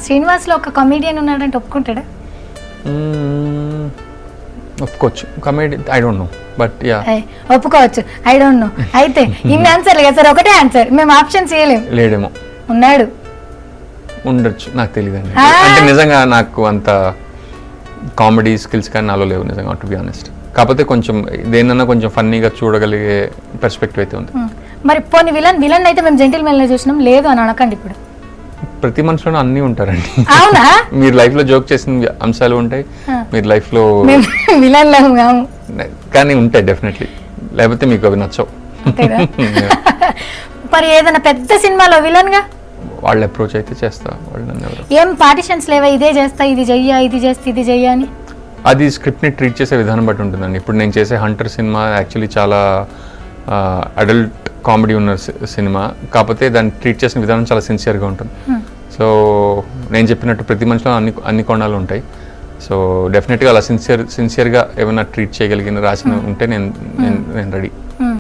శ్రీనివాస్లో ఒక కమీడియన్ ఉన్నాడంటే ఒప్పుకుంటాడా? ఒప్పుకోవచ్చు. Comedy I don't know but yeah ఒప్పుకోవచ్చు. I don't know. అయితే ఇన్ని ఆన్సర్లు కదా సార్, ఒకటే ఆన్సర్, మేము ఆప్షన్స్ ఇవ్వలేము. లేడేమో. ఉన్నాడు. ఉండొచ్చు, నాకు తెలియదండి. అంటే నిజంగా నాకు అంత కామెడీ స్కిల్స్ కానీ నాలో లేవు నిజంగా, టు బి ఆనెస్ట్. కాకపోతే కొంచెం దేనన్నా కొంచెం ఫన్నీగా చూడగలిగే పర్స్పెక్టివ్ అయితే ఉంది. మరి పోనీ విలన్ అయితే మేము జెంటిల్మెన్లో చూసినాం, లేదు అని అనకండి. ఇప్పుడు ప్రతి మనిషిలోనూ అన్నీ ఉంటారండి. అవునా? మీరు లైఫ్ లో జోక్ చేసిన అంశాలు ఉంటాయి, మీరు లైఫ్ లో విలన్ కానీ ఉంటాయి డెఫినెట్లీ, లేకపోతే మీకు అవి నచ్చవు. మరి ఏదైనా పెద్ద సినిమాలో విలన్ గా వాళ్ళు అప్రోచ్ అయితే చేస్తా, వాళ్ళు నన్ను ఎవరు ఏం పార్టిషన్స్ లేవా, ఇదే చేస్తా, ఇది చెయ్యా, ఇది చేస్తే ఇది చెయ్యా అని? అది స్క్రిప్ట్ని ట్రీట్ చేసే విధానం బట్టి ఉంటుందండి. ఇప్పుడు నేను చేసే హంటర్ సినిమా యాక్చువల్లీ చాలా అడల్ట్ కామెడీ ఉన్న సినిమా, కాకపోతే దాన్ని ట్రీట్ చేసిన విధానం చాలా సిన్సియర్గా ఉంటుంది. సో నేను చెప్పినట్టు ప్రతి మనిషిలో అన్ని కోణాలు ఉంటాయి. సో డెఫినెట్గా అలా సిన్సియర్గా ఏమైనా ట్రీట్ చేయగలిగిన రాసిన ఉంటే నేను రెడీ.